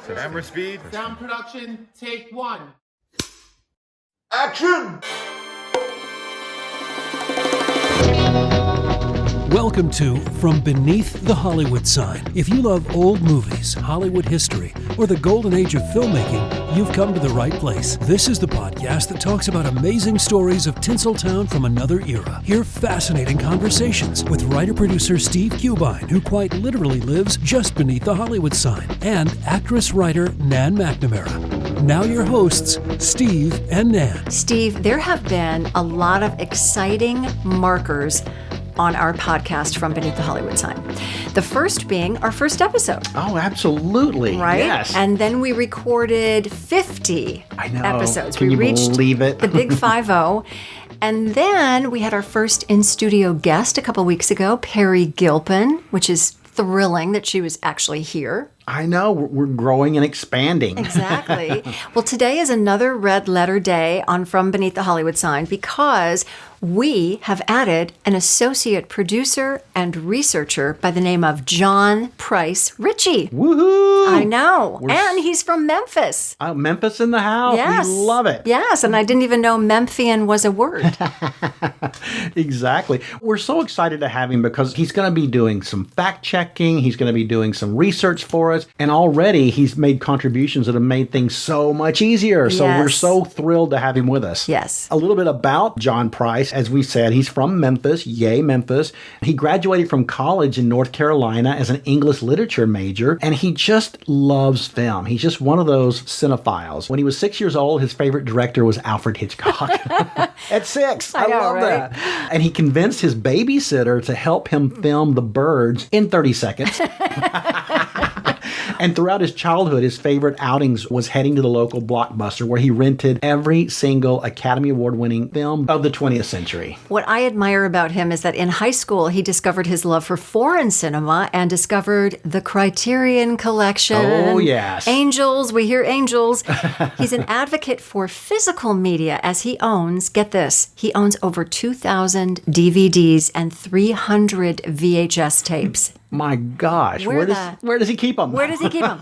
Camera speed. Sound production, take one. Action! Welcome to From Beneath the Hollywood Sign. If you love old movies, Hollywood history, or the golden age of filmmaking, you've come to the right place. This is the podcast that talks about amazing stories of Tinseltown from another era. Hear fascinating conversations with writer-producer Steve Cubine, who quite literally lives just beneath the Hollywood sign, and actress-writer Nan McNamara. Now your hosts, Steve and Nan. Steve, there have been a lot of exciting markers on our podcast From Beneath the Hollywood Sign. The first being our first episode. Oh, absolutely. Right? Yes. And then we recorded 50 episodes. Can we you reached believe it? the big 5-0. And then we had our first in-studio guest a couple weeks ago, Perry Gilpin, which is thrilling that she was actually here. I know. We're growing and expanding. Exactly. Well, today is another red letter day on From Beneath the Hollywood Sign because we have added an associate producer and researcher by the name of John Price Ritchie. Woohoo! I know. And he's from Memphis. Memphis in the house. Yes. We love it. Yes, and I didn't even know Memphian was a word. Exactly. We're so excited to have him because he's going to be doing some fact checking. He's going to be doing some research for us. And already he's made contributions that have made things so much easier. So we're so thrilled to have him with us. Yes. A little bit about John Price. As we said, he's from Memphis. Yay, Memphis. He graduated from college in North Carolina as an English literature major. And he just loves film. He's just one of those cinephiles. When he was 6 years old, his favorite director was Alfred Hitchcock. At 6. I know, love right? that. And he convinced his babysitter to help him film The Birds in 30 seconds. And throughout his childhood, his favorite outings was heading to the local Blockbuster where he rented every single Academy Award-winning film of the 20th century. What I admire about him is that in high school, he discovered his love for foreign cinema and discovered the Criterion Collection. Oh, yes. Angels, we hear angels. He's an advocate for physical media as he owns, get this, he owns over 2,000 DVDs and 300 VHS tapes. My gosh, where does he keep them? Where does he keep them?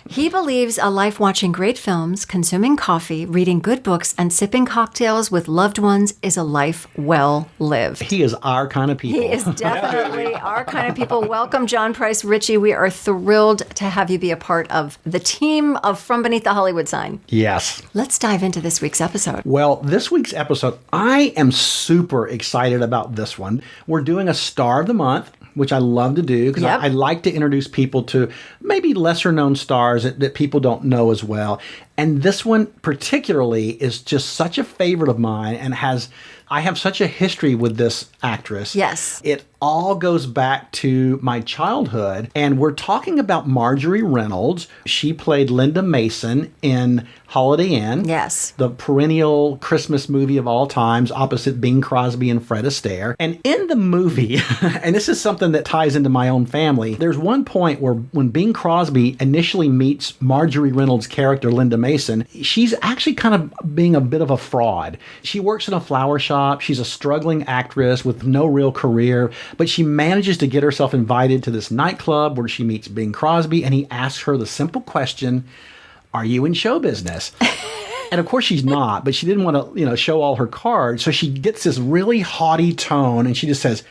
He believes a life watching great films, consuming coffee, reading good books, and sipping cocktails with loved ones is a life well lived. He is our kind of people. He is definitely our kind of people. Welcome, John Price Ritchie. We are thrilled to have you be a part of the team of From Beneath the Hollywood Sign. Yes. Let's dive into this week's episode. Well, this week's episode, I am super excited about this one. We're doing a Star of the Month, which I love to do because I like to introduce people to maybe lesser known stars that people don't know as well. And this one particularly is just such a favorite of mine and I have such a history with this actress. Yes. It all goes back to my childhood. And we're talking about Marjorie Reynolds. She played Linda Mason in Holiday Inn. Yes. The perennial Christmas movie of all times, opposite Bing Crosby and Fred Astaire. And in the movie, and this is something that ties into my own family, there's one point where when Bing Crosby initially meets Marjorie Reynolds' character, Linda Mason, she's actually kind of being a bit of a fraud. She works in a flower shop. She's a struggling actress with no real career, but she manages to get herself invited to this nightclub where she meets Bing Crosby, and he asks her the simple question, "Are you in show business?" And of course she's not, but she didn't want to, show all her cards. So she gets this really haughty tone and she just says,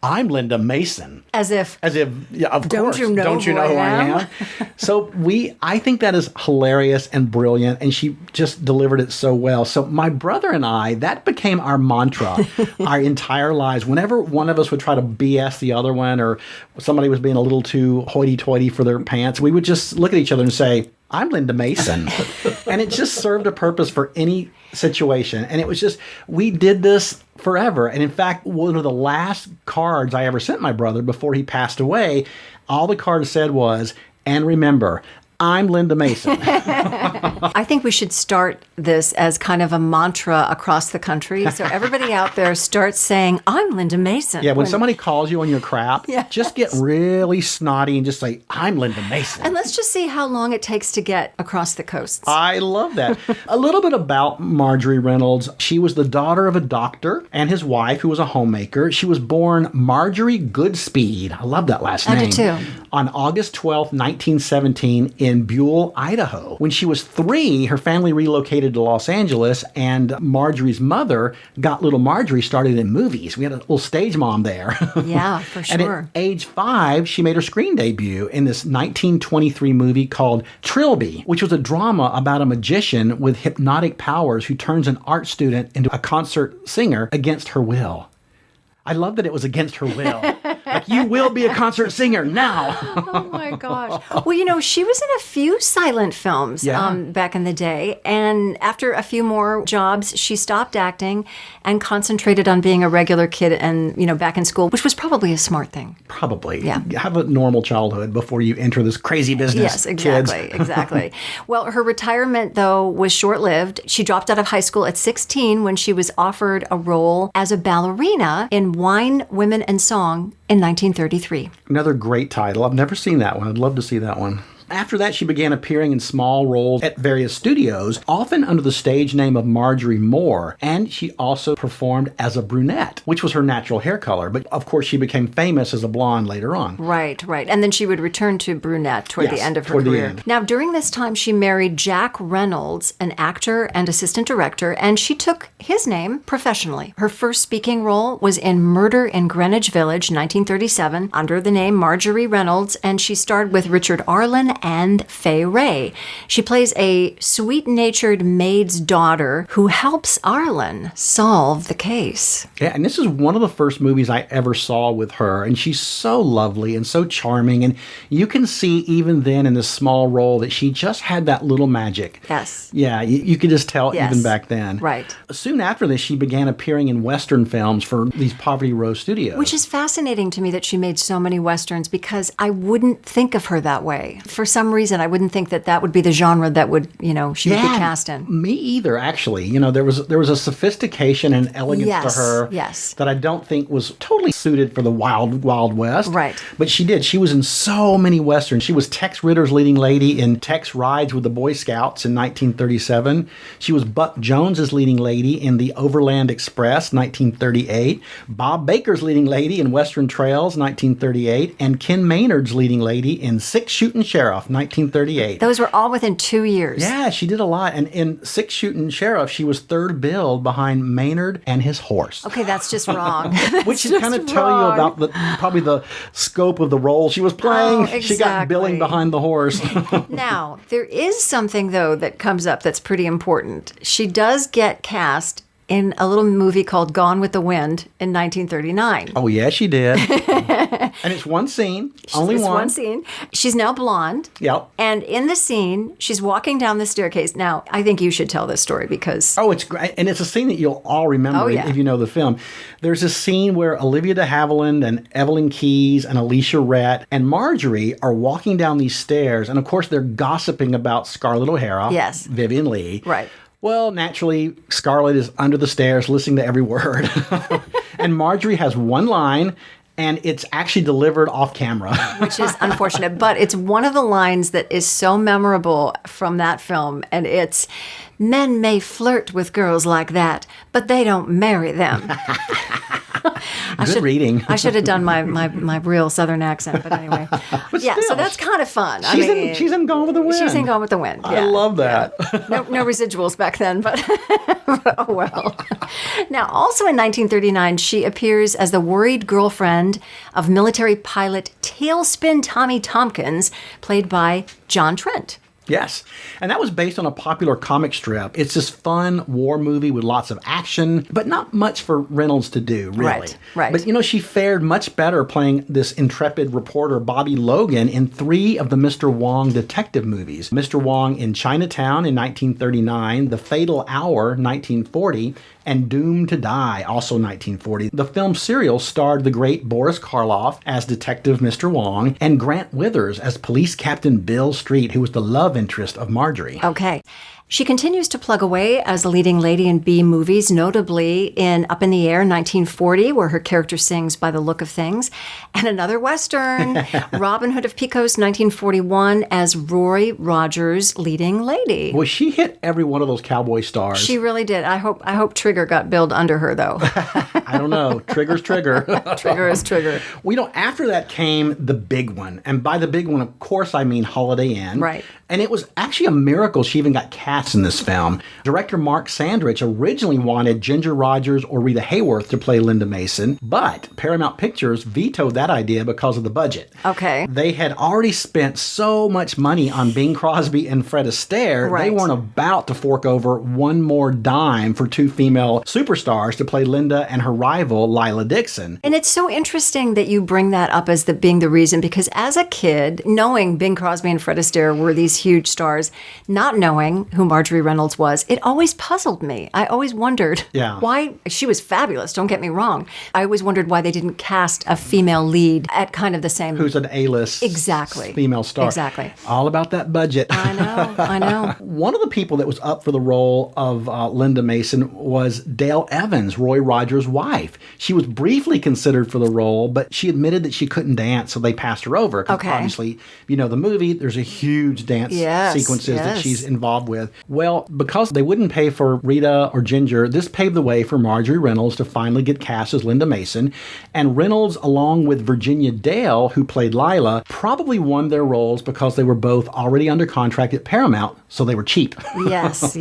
"I'm Linda Mason." As if, yeah, of course. Don't you know who I am? So I think that is hilarious and brilliant, and she just delivered it so well. So my brother and I, that became our mantra our entire lives. Whenever one of us would try to BS the other one, or somebody was being a little too hoity-toity for their pants, we would just look at each other and say, "I'm Linda Mason." And it just served a purpose for any situation. And it was just, we did this forever. And in fact, one of the last cards I ever sent my brother before he passed away, all the card said was, "And remember, I'm Linda Mason." I think we should start this as kind of a mantra across the country. So everybody out there starts saying, "I'm Linda Mason." Yeah, when somebody calls you on your crap, just get really snotty and just say, "I'm Linda Mason." And let's just see how long it takes to get across the coasts. I love that. A little bit about Marjorie Reynolds. She was the daughter of a doctor and his wife, who was a homemaker. She was born Marjorie Goodspeed. I love that last name. I do too. On August 12th, 1917, in Buell, Idaho. When she was 3, her family relocated to Los Angeles, and Marjorie's mother got little Marjorie started in movies. We had a little stage mom there. Yeah, for And sure. at age 5, she made her screen debut in this 1923 movie called Trilby, which was a drama about a magician with hypnotic powers who turns an art student into a concert singer against her will. I love that it was against her will. Like, you will be a concert singer now. Oh my gosh. Well, she was in a few silent films back in the day. And after a few more jobs, she stopped acting and concentrated on being a regular kid and, back in school, which was probably a smart thing. Probably. Yeah. Have a normal childhood before you enter this crazy business. Yes, exactly, kids. exactly. Well, her retirement, though, was short-lived. She dropped out of high school at 16 when she was offered a role as a ballerina in Wine, Women, and Song in 1933. Another great title. I've never seen that one. I'd love to see that one. After that, she began appearing in small roles at various studios, often under the stage name of Marjorie Moore, and she also performed as a brunette, which was her natural hair color. But of course, she became famous as a blonde later on. Right. And then she would return to brunette toward the end of her toward the career. end. Now, during this time, she married Jack Reynolds, an actor and assistant director, and she took his name professionally. Her first speaking role was in Murder in Greenwich Village, 1937, under the name Marjorie Reynolds, and she starred with Richard Arlen and Fay Wray. She plays a sweet-natured maid's daughter who helps Arlen solve the case. Yeah, and this is one of the first movies I ever saw with her, and she's so lovely and so charming, and you can see even then in this small role that she just had that little magic. Yes. Yeah, you could just tell Yes. even back then. Right. Soon after this, she began appearing in Western films for these Poverty Row studios. Which is fascinating to me that she made so many Westerns, because I wouldn't think of her that way. For some reason, I wouldn't think that would be the genre that would, she would be cast in. Me either, actually. There was a sophistication and elegance to her that I don't think was totally suited for the wild, wild West. Right. But she did. She was in so many Westerns. She was Tex Ritter's leading lady in Tex Rides with the Boy Scouts in 1937. She was Buck Jones's leading lady in The Overland Express, 1938. Bob Baker's leading lady in Western Trails, 1938. And Ken Maynard's leading lady in Six Shootin' Sheriff, 1938. Those were all within 2 years. Yeah, she did a lot. And in Six Shootin' Sheriff, she was third billed behind Maynard and his horse. Okay, that's just wrong. Which should kind of tell you about probably the scope of the role she was playing. Oh, exactly. She got billing behind the horse. Now, there is something, though, that comes up that's pretty important. She does get cast in a little movie called Gone with the Wind in 1939. Oh, yeah, she did. And it's one scene, only It's one. one scene. She's now blonde. Yep. And in the scene, she's walking down the staircase. Now, I think you should tell this story because... Oh, it's great. And it's a scene that you'll all remember if you know the film. There's a scene where Olivia de Havilland and Evelyn Keyes and Alicia Rhett and Marjorie are walking down these stairs. And, of course, they're gossiping about Scarlett O'Hara, Vivian Leigh. Right. Well, naturally, Scarlett is under the stairs listening to every word. And Marjorie has one line, and it's actually delivered off camera. Which is unfortunate. But it's one of the lines that is so memorable from that film. And it's, "Men may flirt with girls like that, but they don't marry them." Good reading. I should have done my real Southern accent, but anyway. But yeah, so still, that's kind of fun. She's in Gone with the Wind. She's in Gone with the Wind. I love that. No residuals back then, but oh well. Now, also in 1939, she appears as the worried girlfriend of military pilot Tailspin Tommy Tompkins, played by John Trent. Yes. And that was based on a popular comic strip. It's this fun war movie with lots of action, but not much for Reynolds to do, really. Right. But, she fared much better playing this intrepid reporter, Bobby Logan, in 3 of the Mr. Wong detective movies. Mr. Wong in Chinatown in 1939, The Fatal Hour, 1940, and Doomed to Die, also 1940. The film Serial starred the great Boris Karloff as Detective Mr. Wong and Grant Withers as Police Captain Bill Street, who was the love interest of Marjorie. Okay. She continues to plug away as a leading lady in B movies, notably in Up in the Air, 1940, where her character sings By the Look of Things, and another Western, Robin Hood of Pecos, 1941, as Roy Rogers' leading lady. Well, she hit every one of those cowboy stars. She really did. I hope Trigger got billed under her, though. I don't know. Trigger's Trigger. Trigger is Trigger. Well, after that came the big one. And by the big one, of course, I mean Holiday Inn. Right. And it was actually a miracle she even got cast in this film. Director Mark Sandrich originally wanted Ginger Rogers or Rita Hayworth to play Linda Mason, but Paramount Pictures vetoed that idea because of the budget. Okay. They had already spent so much money on Bing Crosby and Fred Astaire, Right. they weren't about to fork over one more dime for two female superstars to play Linda and her rival, Lila Dixon. And it's so interesting that you bring that up as being the reason, because as a kid, knowing Bing Crosby and Fred Astaire were these huge stars, not knowing who Marjorie Reynolds was, it always puzzled me. I always wondered why. She was fabulous, don't get me wrong. I always wondered why they didn't cast a female lead at kind of the same... Who's an A-list female star. Exactly. All about that budget. I know. One of the people that was up for the role of Linda Mason was Dale Evans, Roy Rogers' wife. She was briefly considered for the role, but she admitted that she couldn't dance, so they passed her over. Okay. Obviously, you know the movie, there's a huge dance sequences that she's involved with. Well, because they wouldn't pay for Rita or Ginger, this paved the way for Marjorie Reynolds to finally get cast as Linda Mason. And Reynolds, along with Virginia Dale, who played Lila, probably won their roles because they were both already under contract at Paramount, so they were cheap. Yes.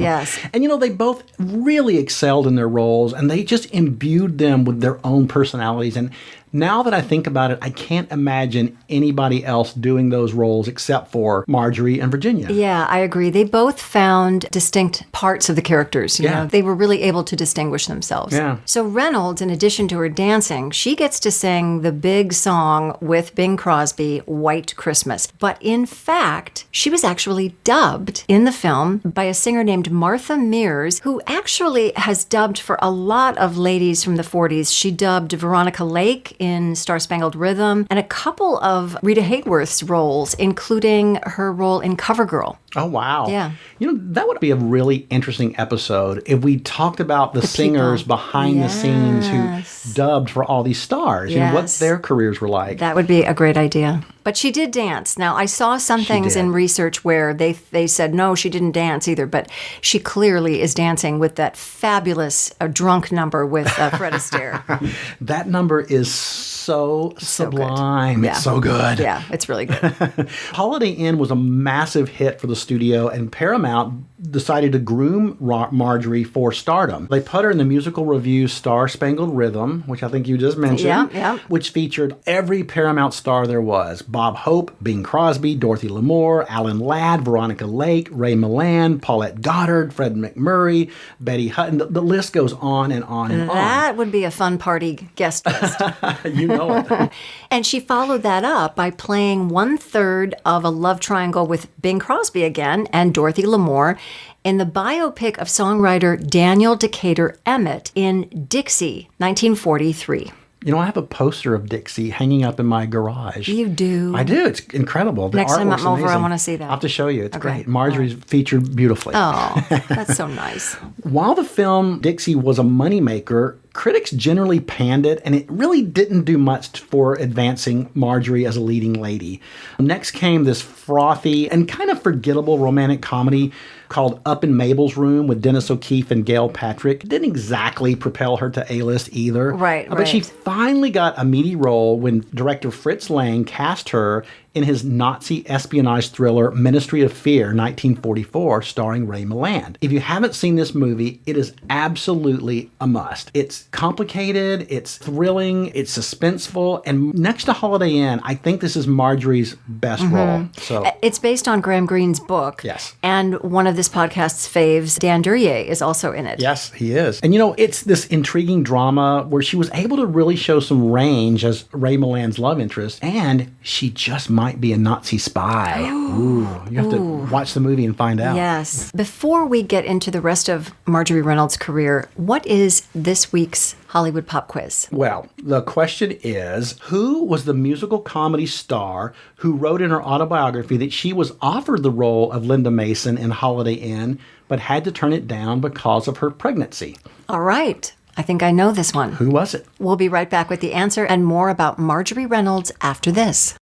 And you know, they both really excelled in their roles, and they just imbued them with their own personalities. And now that I think about it, I can't imagine anybody else doing those roles except for Marjorie and Virginia. Yeah, I agree. They both found distinct parts of the characters. You know, they were really able to distinguish themselves. Yeah. So Reynolds, in addition to her dancing, she gets to sing the big song with Bing Crosby, White Christmas. But in fact, she was actually dubbed in the film by a singer named Martha Mears, who actually has dubbed for a lot of ladies from the 40s. She dubbed Veronica Lake in Star Spangled Rhythm, and a couple of Rita Hayworth's roles, including her role in CoverGirl. Oh, wow. Yeah. You know, that would be a really interesting episode if we talked about the singers people behind the scenes who dubbed for all these stars and what their careers were like. That would be a great idea. But she did dance. Now, I saw some things in research where they said, no, she didn't dance either, but she clearly is dancing with that fabulous drunk number with Fred Astaire. That number is so sublime. Good. It's so good. Yeah, it's really good. Holiday Inn was a massive hit for the studio, and Paramount decided to groom Marjorie for stardom. They put her in the musical revue Star Spangled Rhythm, which I think you just mentioned, which featured every Paramount star there was. Bob Hope, Bing Crosby, Dorothy Lamour, Alan Ladd, Veronica Lake, Ray Milland, Paulette Goddard, Fred McMurray, Betty Hutton. The list goes on and on and on. That would be a fun party guest list. You know it. And she followed that up by playing 1/3 of a love triangle with Bing Crosby again and Dorothy Lamour in the biopic of songwriter Daniel Decatur Emmett in Dixie, 1943. You know, I have a poster of Dixie hanging up in my garage. You do? I do. It's incredible. The Next time artwork's I'm over, I amazing. want to see that. I'll have to show you. It's great. Marjorie's featured beautifully. Oh, that's so nice. While the film Dixie was a moneymaker, critics generally panned it, and it really didn't do much for advancing Marjorie as a leading lady. Next came this frothy and kind of forgettable romantic comedy called Up in Mabel's Room with Dennis O'Keefe and Gail Patrick. It didn't exactly propel her to A-list either. Right. But she finally got a meaty role when director Fritz Lang cast her in his Nazi espionage thriller Ministry of Fear, 1944, starring Ray Milland. If you haven't seen this movie, it is absolutely a must. It's complicated, it's thrilling, it's suspenseful, and next to Holiday Inn, I think this is Marjorie's best role. So It's based on Graham Greene's book. Yes. And one of this podcast's faves, Dan Duryea, is also in it. yes, he is. And you know, it's this intriguing drama where she was able to really show some range as Ray Milland's love interest, and she just might be a Nazi spy. Ooh, you have to watch the movie and find out. Yes. Before we get into the rest of Marjorie Reynolds' career, what is this week's Hollywood Pop Quiz? Well, the question is, who was the musical comedy star who wrote in her autobiography that she was offered the role of Linda Mason in Holiday Inn, but had to turn it down because of her pregnancy? All right. I think I know this one. Who was it? We'll be right back with the answer and more about Marjorie Reynolds after this.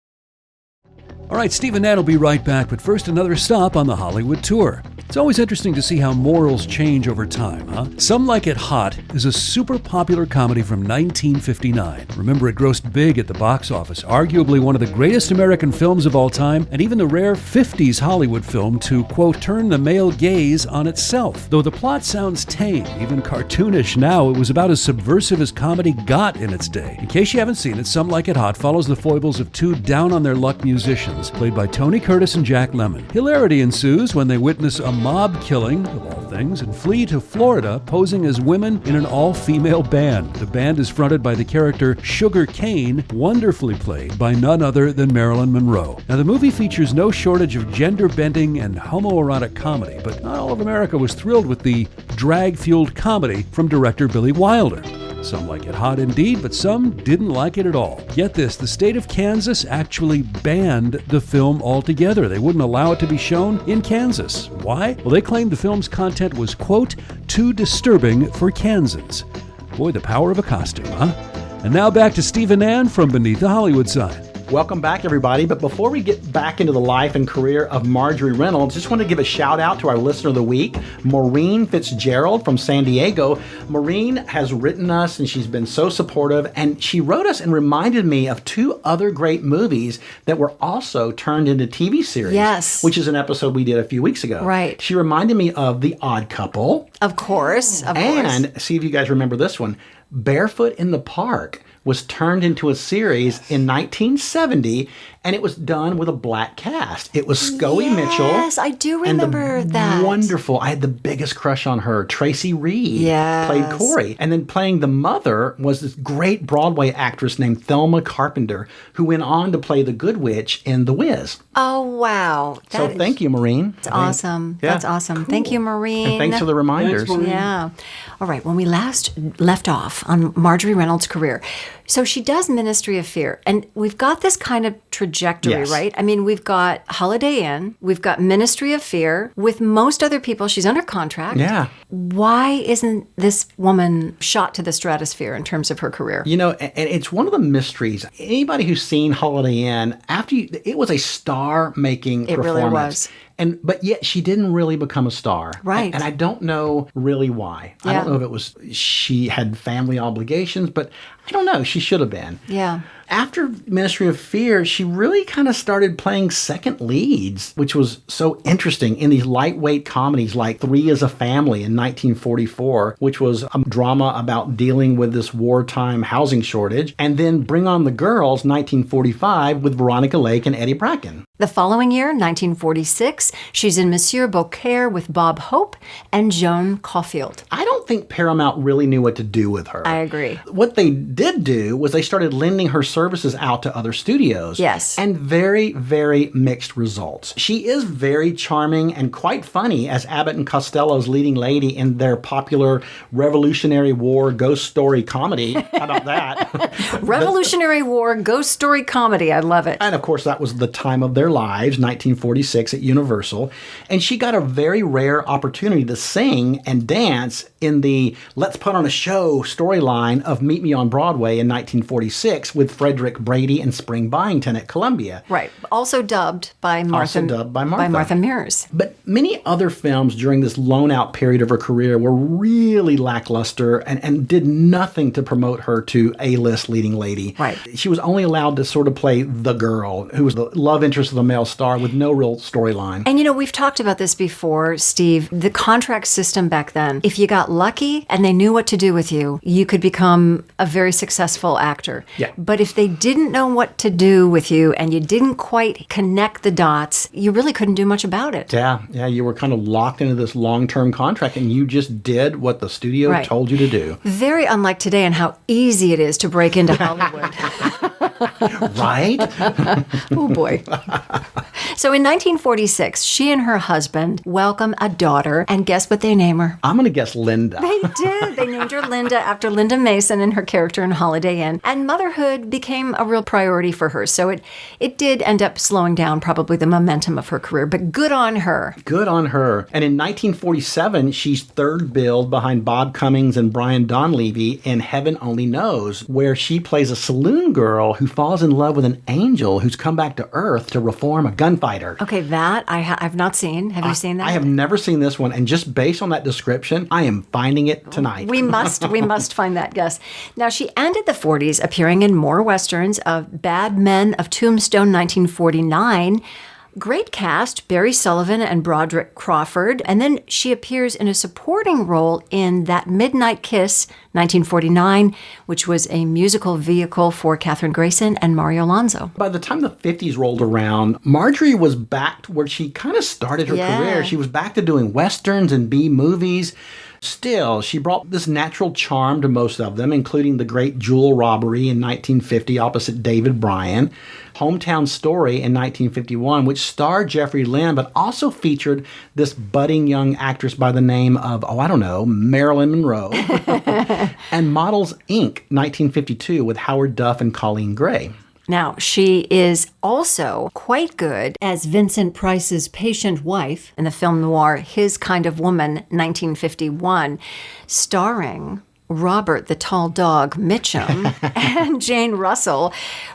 All right, Steve and Nan will be right back, but first another stop on the Hollywood tour. It's always interesting to see how morals change over time, huh? Some Like It Hot is a super popular comedy from 1959. Remember, it grossed big at the box office, arguably one of the greatest American films of all time, and even the rare 50s Hollywood film to, quote, turn the male gaze on itself. Though the plot sounds tame, even cartoonish now, it was about as subversive as comedy got in its day. In case you haven't seen it, Some Like It Hot follows the foibles of two down-on-their-luck musicians, played by Tony Curtis and Jack Lemmon. Hilarity ensues when they witness a mob killing, of all things, and flee to Florida posing as women in an all-female band. The band is fronted by the character Sugar Cane, wonderfully played by none other than Marilyn Monroe. Now, the movie features no shortage of gender-bending and homoerotic comedy, but not all of America was thrilled with the drag-fueled comedy from director Billy Wilder. Some like it hot indeed, but some didn't like it at all. Get this, the state of Kansas actually banned the film altogether. They wouldn't allow it to be shown in Kansas. Why? Well, they claimed the film's content was, quote, too disturbing for Kansans. Boy, the power of a costume, huh? And now back to Steve and Nan from Beneath the Hollywood Sign. Welcome back, everybody. But before we get back into the life and career of Marjorie Reynolds, just want to give a shout out to our listener of the week, Maureen Fitzgerald from San Diego. Maureen has written us and she's been so supportive, and she wrote us and reminded me of two other great movies that were also turned into TV series. Yes. Which is an episode we did a few weeks ago. Right. She reminded me of The Odd Couple. Of course. And see if you guys remember this one. Barefoot in the Park was turned into a series in 1970, and it was done with a black cast. It was Scoey Mitchell. Yes, I do remember that. Wonderful. I had the biggest crush on her. Tracy Reed played Corey. And then playing the mother was this great Broadway actress named Thelma Carpenter, who went on to play the Good Witch in The Wiz. Oh, wow. Thank you, Maureen. That's awesome. Yeah. That's awesome. Cool. Thank you, Maureen. And thanks for the reminders. Yeah. All right. When we last left off on Marjorie Reynolds' career, so she does Ministry of Fear, and we've got this kind of trajectory, right? I mean, we've got Holiday Inn, we've got Ministry of Fear. With most other people, she's under contract. Yeah. Why isn't this woman shot to the stratosphere in terms of her career? You know, and it's one of the mysteries. Anybody who's seen Holiday Inn, it was a star-making performance. It really was. But yet she didn't really become a star. Right. And I don't know really why. Yeah. I don't know if it was she had family obligations, but I don't know. She should have been. Yeah. After Ministry of Fear, she really kind of started playing second leads, which was so interesting in these lightweight comedies like Three as a Family in 1944, which was a drama about dealing with this wartime housing shortage, and then Bring on the Girls, 1945, with Veronica Lake and Eddie Bracken. The following year, 1946, she's in Monsieur Beaucaire with Bob Hope and Joan Caulfield. I don't think Paramount really knew what to do with her. I agree. What they did do was they started lending her services out to other studios. Yes. And very, very mixed results. She is very charming and quite funny as Abbott and Costello's leading lady in their popular Revolutionary War ghost story comedy. How about that? Revolutionary War ghost story comedy. I love it. And of course, that was the time of their lives, 1946 at Universal. And she got a very rare opportunity to sing and dance in the Let's Put on a Show storyline of Meet Me on Broadway in 1946 with Frederick Brady and Spring Byington at Columbia. Right. Also dubbed by Martha Mears. But many other films during this loan-out period of her career were really lackluster and did nothing to promote her to A-list leading lady. Right. She was only allowed to sort of play the girl, who was the love interest of the male star with no real storyline. And you know, we've talked about this before, Steve. The contract system back then, if you got lucky and they knew what to do with you, you could become a very successful actor. Yeah. But if they didn't know what to do with you and you didn't quite connect the dots, you really couldn't do much about it. Yeah, you were kind of locked into this long-term contract and you just did what the studio told you to do. Very unlike today and how easy it is to break into Hollywood. Right? Oh, boy. So in 1946, she and her husband welcome a daughter, and guess what they name her? I'm going to guess Linda. They did. They named her Linda after Linda Mason and her character in Holiday Inn. And motherhood became a real priority for her. So it did end up slowing down probably the momentum of her career, but good on her. Good on her. And in 1947, she's third billed behind Bob Cummings and Brian Donlevy in Heaven Only Knows, where she plays a saloon girl who falls in love with an angel who's come back to Earth to reform a gunfighter. Okay, that I've not seen. Have you seen that? I have never seen this one, and just based on that description, I am finding it tonight. We must find that, yes. Now, she ended the 40s appearing in more westerns of Bad Men of Tombstone, 1949. Great cast, Barry Sullivan and Broderick Crawford. And then she appears in a supporting role in That Midnight Kiss, 1949, which was a musical vehicle for Katherine Grayson and Mario Alonso. By the time the 50s rolled around, Marjorie was back to where she kind of started her career. She was back to doing westerns and B movies. Still, she brought this natural charm to most of them, including The Great Jewel Robbery in 1950 opposite David Bryan, Hometown Story in 1951, which starred Jeffrey Lynn, but also featured this budding young actress by the name of, Marilyn Monroe, and Models, Inc., 1952, with Howard Duff and Colleen Gray. Now, she is also quite good as Vincent Price's patient wife in the film noir His Kind of Woman, 1951, starring Robert the Tall Dog Mitchum and Jane Russell,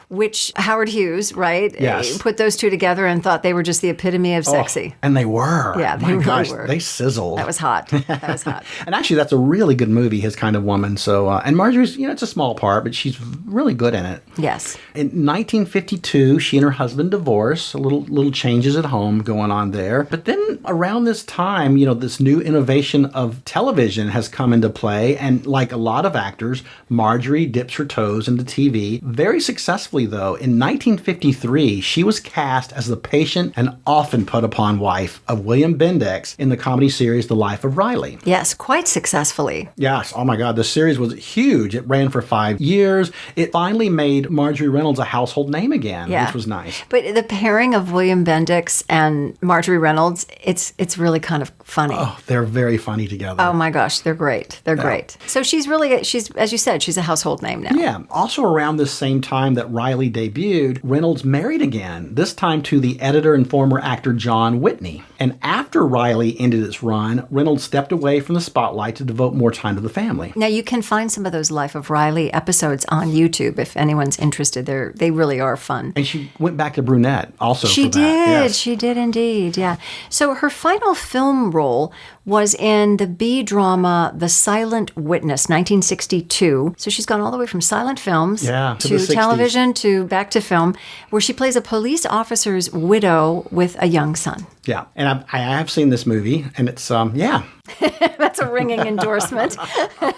which Howard Hughes, right? Yes. Put those two together and thought they were just the epitome of sexy. Oh, and they were. Yeah, they My really gosh, were. They sizzled. That was hot. That was hot. And actually, that's a really good movie, His Kind of Woman. So, and Marjorie's, it's a small part, but she's really good in it. Yes. In 1952, she and her husband divorced. A little changes at home going on there. But then around this time, this new innovation of television has come into play. And like a lot of actors, Marjorie dips her toes into TV. Very successfully, though. In 1953, she was cast as the patient and often put upon wife of William Bendix in the comedy series The Life of Riley. Yes, quite successfully. Yes. Oh my God. The series was huge. It ran for 5 years. It finally made Marjorie Reynolds a household name again, which was nice. But the pairing of William Bendix and Marjorie Reynolds, it's really kind of funny. Oh, they're very funny together. Oh my gosh, they're great. They're great. So she's as you said, she's a household name now. Yeah. Also around this same time that Riley debuted, Reynolds married again, this time to the editor and former actor John Whitney. And after Riley ended its run, Reynolds stepped away from the spotlight to devote more time to the family. Now, you can find some of those Life of Riley episodes on YouTube if anyone's interested. They really are fun. And she went back to brunette also. She for that. did. Yes. She did indeed. Yeah. So her final film role was in the B drama The Silent Witness, 1962. So she's gone all the way from silent films to to the 60s. television to back to film, where she plays a police officer's widow with a young son. Yeah. And I have seen this movie, and it's, That's a ringing endorsement.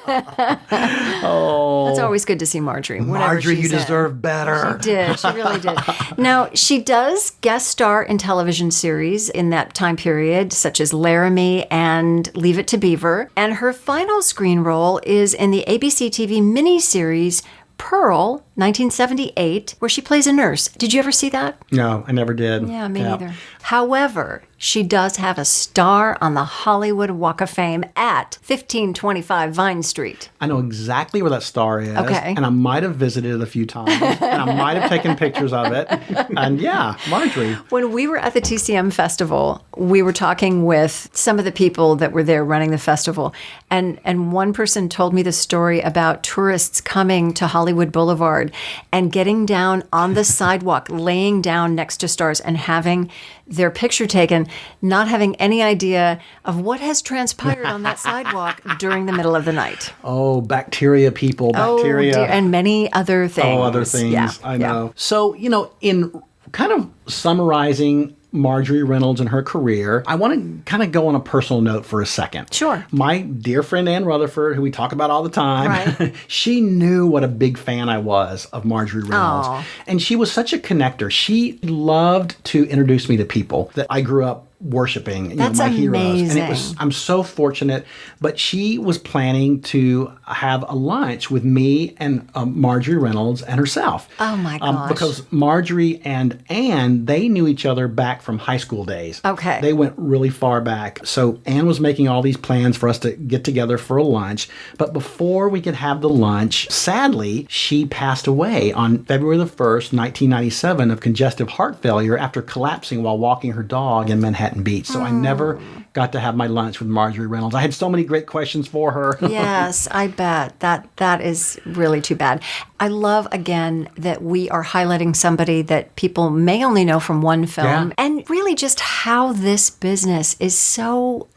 That's always good to see Marjorie. Marjorie, you she's in. deserve better. She did. She really did. Now, she does guest star in television series in that time period, such as Laramie and Leave It to Beaver. And her final screen role is in the ABC TV miniseries Pearl, 1978, where she plays a nurse. Did you ever see that? No, I never did. Yeah, me neither. However, she does have a star on the Hollywood Walk of Fame at 1525 Vine Street. I know exactly where that star is. Okay. And I might have visited it a few times. And I might have taken pictures of it. And yeah, Marjorie. When we were at the TCM festival, we were talking with some of the people that were there running the festival. And one person told me the story about tourists coming to Hollywood Boulevard and getting down on the sidewalk, laying down next to stars and having their picture taken, not having any idea of what has transpired on that sidewalk during the middle of the night. Oh, bacteria, people, bacteria. Oh, dear, and many other things. Oh, other things. Yeah, I know. So, in kind of summarizing Marjorie Reynolds and her career, I want to kind of go on a personal note for a second. Sure. My dear friend Ann Rutherford, who we talk about all the time, right. She knew what a big fan I was of Marjorie Reynolds. Aww. And she was such a connector. She loved to introduce me to people that I grew up worshiping That's my heroes. amazing. And I'm so fortunate. But she was planning to have a lunch with me and Marjorie Reynolds and herself. Oh my gosh. Because Marjorie and Anne, they knew each other back from high school days. Okay. They went really far back. So Anne was making all these plans for us to get together for a lunch. But before we could have the lunch, sadly, she passed away on February the 1st, 1997 of congestive heart failure after collapsing while walking her dog in Manhattan Beach. So I never got to have my lunch with Marjorie Reynolds. I had so many great questions for her. Yes, I bet. That is really too bad. I love, again, that we are highlighting somebody that people may only know from one film. Yeah. And really just how this business is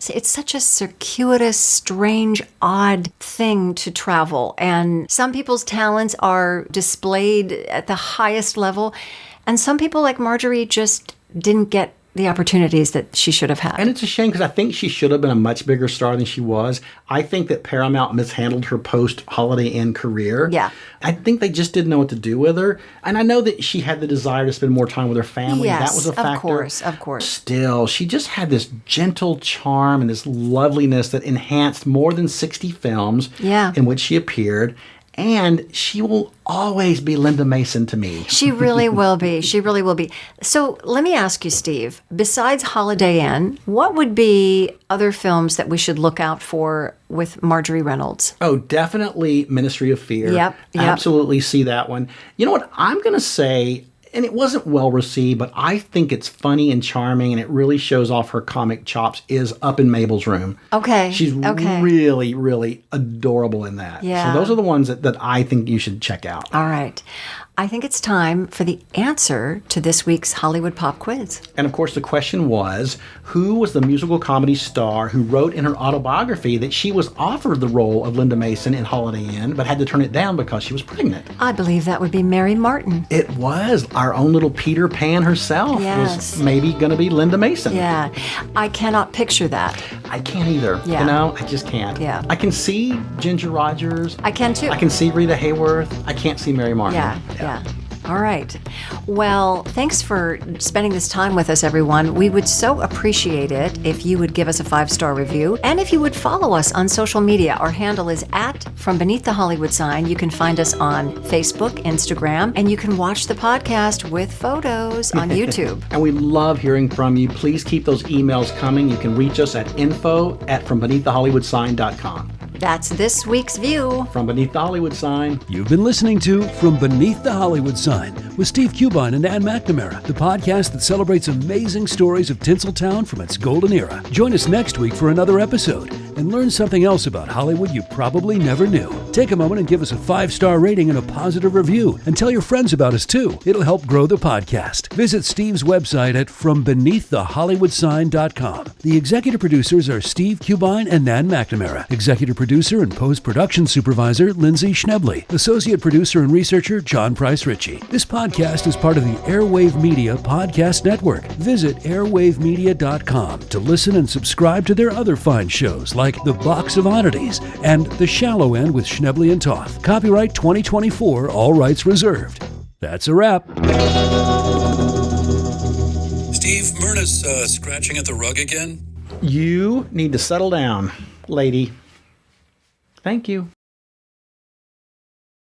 it's such a circuitous, strange, odd thing to travel. And some people's talents are displayed at the highest level. And some people like Marjorie just didn't get the opportunities that she should have had. And it's a shame because I think she should have been a much bigger star than she was. I think that Paramount mishandled her post-Holiday Inn career. Yeah. I think they just didn't know what to do with her. And I know that she had the desire to spend more time with her family. Yes, that was a factor. of course. Still, she just had this gentle charm and this loveliness that enhanced more than 60 films in which she appeared. And she will always be Linda Mason to me. She really will be. She really will be. So let me ask you, Steve, besides Holiday Inn, what would be other films that we should look out for with Marjorie Reynolds? Oh, definitely Ministry of Fear. Yep. Absolutely see that one. You know what? I'm going to say, and it wasn't well received, but I think it's funny and charming, and it really shows off her comic chops, is Up in Mabel's Room. Okay. She's really, really adorable in that. Yeah. So those are the ones that I think you should check out. All right. I think it's time for the answer to this week's Hollywood Pop Quiz. And of course, the question was, who was the musical comedy star who wrote in her autobiography that she was offered the role of Linda Mason in Holiday Inn, but had to turn it down because she was pregnant? I believe that would be Mary Martin. It was. Our own little Peter Pan herself Yes. was maybe going to be Linda Mason. Yeah. I cannot picture that. I can't either. Yeah. You know, I just can't. Yeah. I can see Ginger Rogers. I can too. I can see Rita Hayworth. I can't see Mary Martin. Yeah. All right. Well, thanks for spending this time with us, everyone. We would so appreciate it if you would give us a 5-star review and if you would follow us on social media. Our handle is @FromBeneathTheHollywoodSign. You can find us on Facebook, Instagram, and you can watch the podcast with photos on YouTube. And we love hearing from you. Please keep those emails coming. You can reach us at info@FromBeneathTheHollywoodSign.com. That's this week's view. From Beneath the Hollywood Sign. You've been listening to From Beneath the Hollywood Sign with Steve Cubine and Ann McNamara, the podcast that celebrates amazing stories of Tinseltown from its golden era. Join us next week for another episode and learn something else about Hollywood you probably never knew. Take a moment and give us a 5-star rating and a positive review, and tell your friends about us too. It'll help grow the podcast. Visit Steve's website at FromBeneathTheHollywoodSign.com. The executive producers are Steve Cubine and Nan McNamara. Executive producer and post-production supervisor Lindsay Schnebley. Associate producer and researcher John Price Ritchie. This podcast is part of the Airwave Media Podcast Network. Visit airwavemedia.com to listen and subscribe to their other fine shows like The Box of Oddities and The Shallow End with Schnebley and Toth. Copyright 2024, all rights reserved. That's a wrap. Steve, Myrna's scratching at the rug again. You need to settle down, lady. Thank you.